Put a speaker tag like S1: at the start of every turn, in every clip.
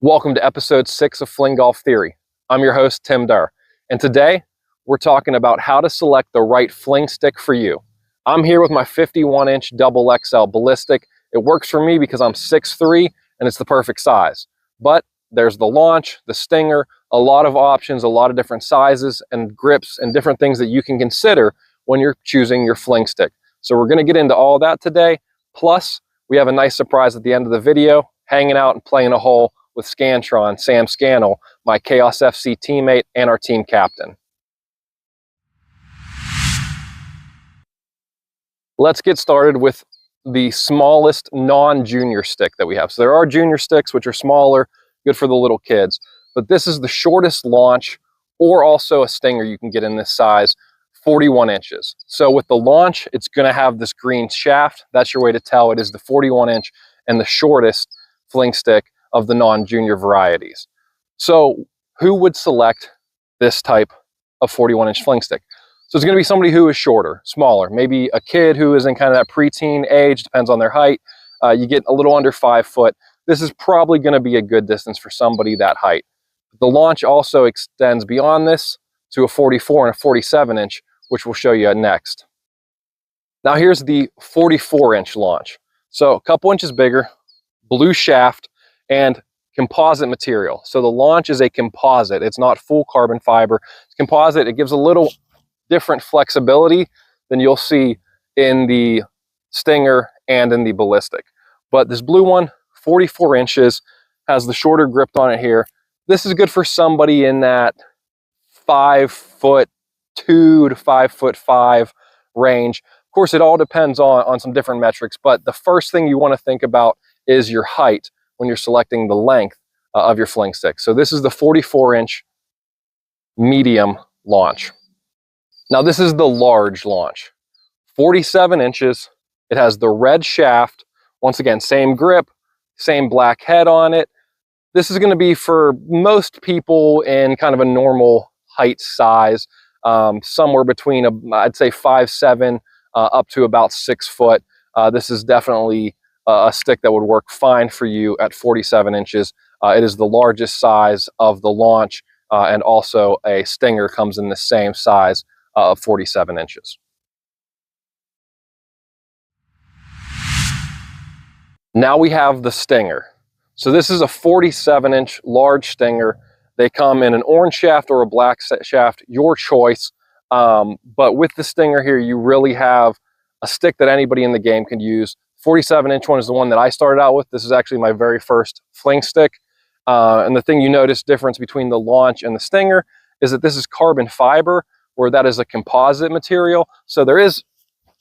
S1: Welcome to episode 6 of FlingGolf Theory. I'm your host, Tim Durr, and today we're talking about how to select the right fling stick for you. I'm here with my 51-inch XXL Ballistic. It works for me because I'm 6'3", and it's the perfect size. But there's the launch, the stinger, a lot of options, a lot of different sizes and grips and different things that you can consider when you're choosing your fling stick. So we're going to get into all that today. Plus, we have a nice surprise at the end of the video, hanging out and playing a hole with Scantron, Sam Scannell, my Chaos FC teammate and our team captain. Let's get started with the smallest non-junior stick that we have. So there are junior sticks, which are smaller, good for the little kids, but this is the shortest launch or also a stinger you can get in this size, 41 inches. So with the launch, it's gonna have this green shaft. That's your way to tell it is the 41-inch and the shortest fling stick of the non-junior varieties. So who would select this type of 41-inch fling stick? So it's going to be somebody who is shorter, smaller, maybe a kid who is in kind of that preteen age, depends on their height. You get a little under 5 foot. This is probably going to be a good distance for somebody that height. The launch also extends beyond this to a 44 and a 47-inch, which we'll show you next. Now here's the 44-inch launch. So a couple inches bigger, blue shaft, and composite material. So the launch is a composite. It's not full carbon fiber. It's composite. It gives a little different flexibility than you'll see in the stinger and in the ballistic. But this blue one, 44 inches, has the shorter grip on it here. This is good for somebody in that 5'2" to 5'5" range. Of course, it all depends on some different metrics, but the first thing you want to think about is your height when you're selecting the length of your fling stick. So this is the 44-inch medium launch. Now this is the large launch, 47 inches. It has the red shaft. Once again, same grip, same black head on it. This is going to be for most people in kind of a normal height size, somewhere between, I'd say 5'7", up to about 6 foot. This is definitely a stick that would work fine for you at 47 inches. It is the largest size of the launch, and also a stinger comes in the same size of 47 inches. Now we have the stinger. So this is a 47-inch large stinger. They come in an orange shaft or a black shaft, your choice. But with the stinger here, you really have a stick that anybody in the game can use. 47-inch one is the one that I started out with. This is actually my very first fling stick. And the thing you notice difference between the launch and the stinger is that this is carbon fiber, where that is a composite material. So there is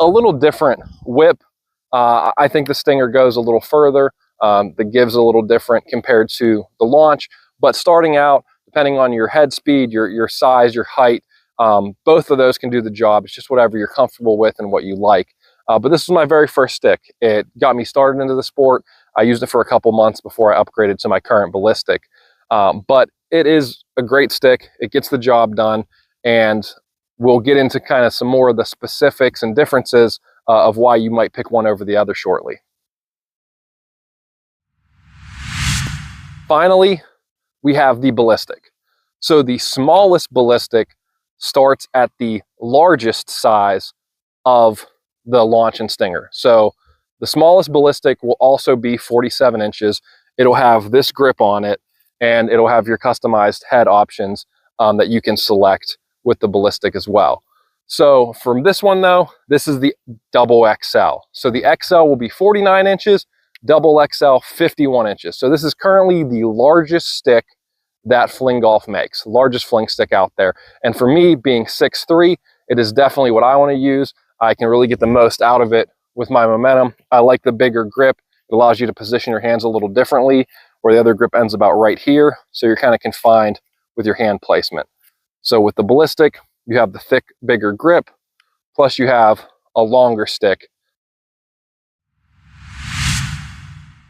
S1: a little different whip. I think the stinger goes a little further. The give's a little different compared to the launch. But starting out, depending on your head speed, your size, your height, both of those can do the job. It's just whatever you're comfortable with and what you like. But this was my very first stick. It got me started into the sport. I used it for a couple months before I upgraded to my current ballistic. But it is a great stick. It gets the job done. And we'll get into kind of some more of the specifics and differences of why you might pick one over the other shortly. Finally, we have the ballistic. So the smallest ballistic starts at the largest size of the launch and stinger. So the smallest ballistic will also be 47 inches. It'll have this grip on it, and it'll have your customized head options that you can select with the ballistic as well. So from this one though, this is the XXL. So the XL will be 49 inches, XXL 51 inches. So this is currently the largest stick that FlingGolf makes, largest fling stick out there. And for me, being 6'3", it is definitely what I want to use. I can really get the most out of it with my momentum. I like the bigger grip. It allows you to position your hands a little differently, where the other grip ends about right here. So you're kind of confined with your hand placement. So with the ballistic, you have the thick, bigger grip, plus you have a longer stick.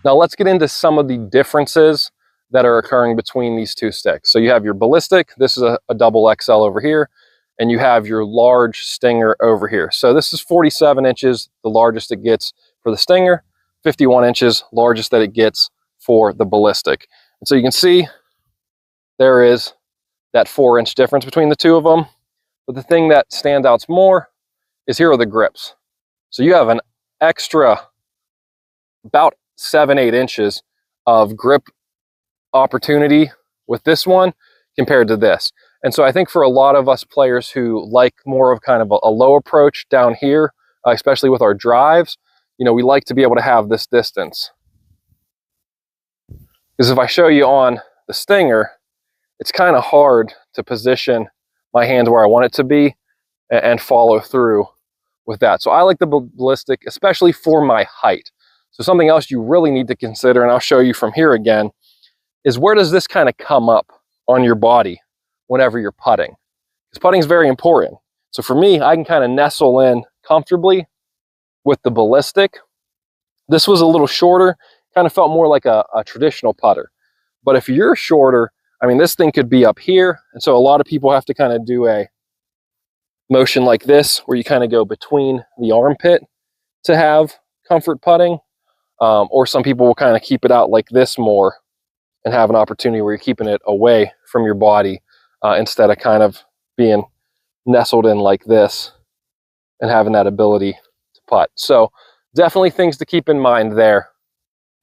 S1: Now let's get into some of the differences that are occurring between these two sticks. So you have your ballistic, this is a XXL over here, and you have your large stinger over here. So this is 47 inches, the largest it gets for the stinger, 51 inches, largest that it gets for the ballistic. And so you can see there is that 4-inch difference between the two of them. But the thing that stands out more is here are the grips. So you have an extra about 7-8 inches of grip opportunity with this one compared to this. And so I think for a lot of us players who like more of kind of a low approach down here, especially with our drives, you know, we like to be able to have this distance. Because if I show you on the Stinger, it's kind of hard to position my hand where I want it to be and follow through with that. So I like the Ballistic, especially for my height. So something else you really need to consider, and I'll show you from here again, is where does this kind of come up on your body whenever you're putting? Because putting is very important. So for me, I can kind of nestle in comfortably with the Ballistic. This was a little shorter, kind of felt more like a traditional putter. But if you're shorter, I mean, this thing could be up here. And so a lot of people have to kind of do a motion like this, where you kind of go between the armpit to have comfort putting. Or some people will kind of keep it out like this more and have an opportunity where you're keeping it away from your body instead of kind of being nestled in like this and having that ability to putt. So definitely things to keep in mind there.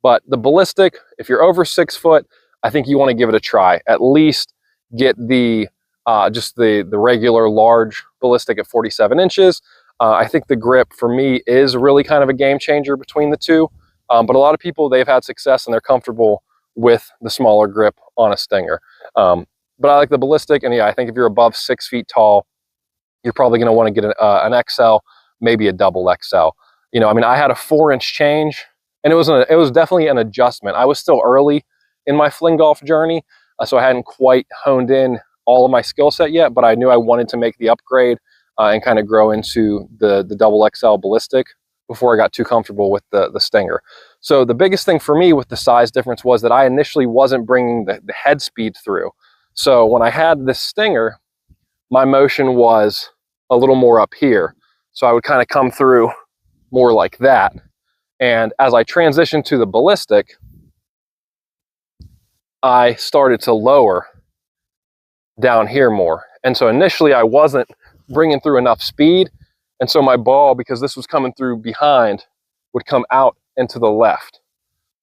S1: But the Ballistic, if you're over 6 foot, I think you want to give it a try. At least get the just the regular large Ballistic at 47 inches. I think the grip for me is really kind of a game changer between the two. But a lot of people, they've had success and they're comfortable with the smaller grip on a Stinger. But I like the Ballistic, and yeah, I think if you're above 6 feet tall, you're probably going to want to get an XL, maybe a double XL. You know, I mean, I had a 4-inch change, and it was definitely an adjustment. I was still early in my FlingGolf journey, so I hadn't quite honed in all of my skill set yet, but I knew I wanted to make the upgrade and kind of grow into the double XL Ballistic before I got too comfortable with the Stinger. So the biggest thing for me with the size difference was that I initially wasn't bringing the head speed through. So when I had this Stinger, my motion was a little more up here. So I would kind of come through more like that. And as I transitioned to the Ballistic, I started to lower down here more. And so initially I wasn't bringing through enough speed. And so my ball, because this was coming through behind, would come out and to the left.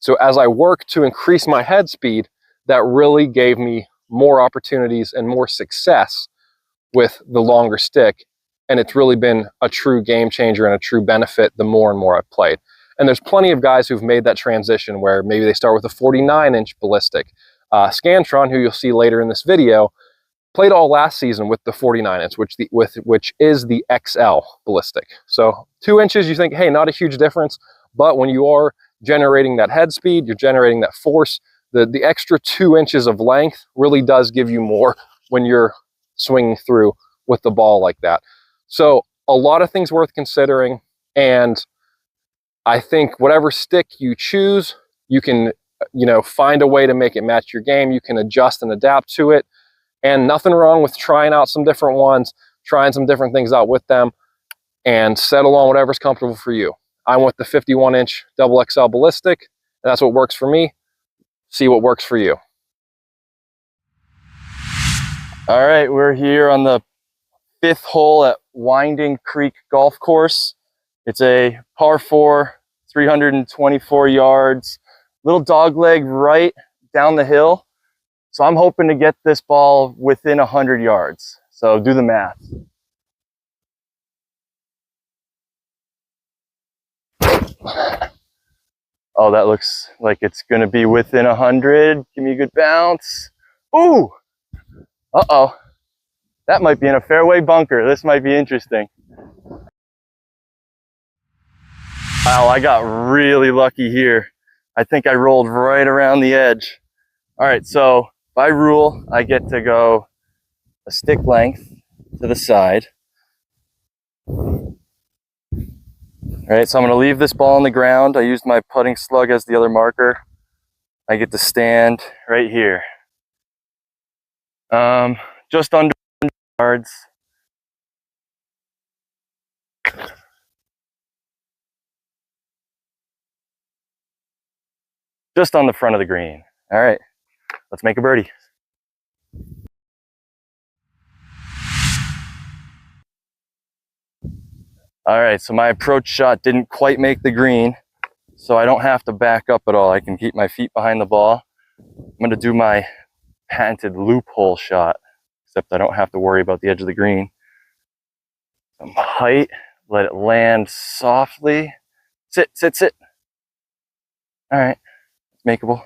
S1: So as I worked to increase my head speed, that really gave me more opportunities and more success with the longer stick. And it's really been a true game changer and a true benefit the more and more I've played. And there's plenty of guys who've made that transition where maybe they start with a 49-inch Ballistic. Scantron, who you'll see later in this video, played all last season with the 49-inch, which is the XL Ballistic. So 2 inches, you think, hey, not a huge difference. But when you are generating that head speed, you're generating that force, the extra 2 inches of length really does give you more when you're swinging through with the ball like that. So a lot of things worth considering. And I think whatever stick you choose, you can, you know, find a way to make it match your game. You can adjust and adapt to it. And nothing wrong with trying out some different ones, trying some different things out with them, and settle on whatever's comfortable for you. I went the 51-inch double XL Ballistic, and that's what works for me. See what works for you.
S2: All right, we're here on the 5th hole at Winding Creek Golf Course. It's a par 4, 324 yards, little dog leg right down the hill. So I'm hoping to get this ball within 100 yards. So do the math. Oh, that looks like it's going to be within 100. Give me a good bounce. Ooh! Uh-oh. That might be in a fairway bunker. This might be interesting. Wow, I got really lucky here. I think I rolled right around the edge. All right, so by rule, I get to go a stick length to the side. All right, so I'm going to leave this ball on the ground. I used my putting slug as the other marker. I get to stand right here. Just under yards. Just on the front of the green. All right. let's make a birdie. All right, so my approach shot didn't quite make the green, so I don't have to back up at all. I can keep my feet behind the ball. I'm gonna do my patented loophole shot, except I don't have to worry about the edge of the green. Some height, let it land softly. Sit, sit, sit. All right, it's makeable.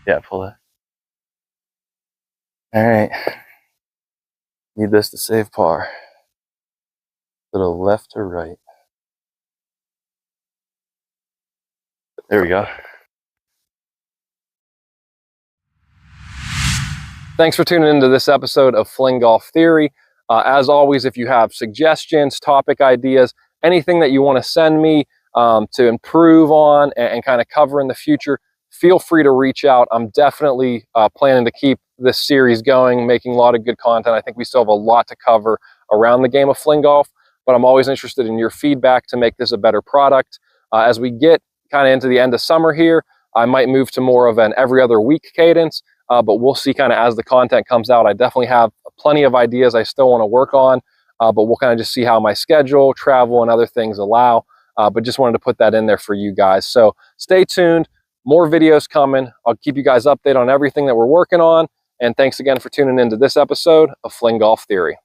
S2: Yeah, pull it. All right, need this to save par. Little left or right. There we go.
S1: Thanks for tuning into this episode of FlingGolf Theory. As always, if you have suggestions, topic ideas, anything that you want to send me to improve on and kind of cover in the future, feel free to reach out. I'm definitely planning to keep this series going, making a lot of good content. I think we still have a lot to cover around the game of fling golf, but I'm always interested in your feedback to make this a better product. As we get kind of into the end of summer here, I might move to more of an every other week cadence. But we'll see kind of as the content comes out. I definitely have plenty of ideas I still want to work on, but we'll kind of just see how my schedule, travel, and other things allow. But just wanted to put that in there for you guys. So stay tuned. More videos coming. I'll keep you guys updated on everything that we're working on. And thanks again for tuning into this episode of FlingGolf Theory.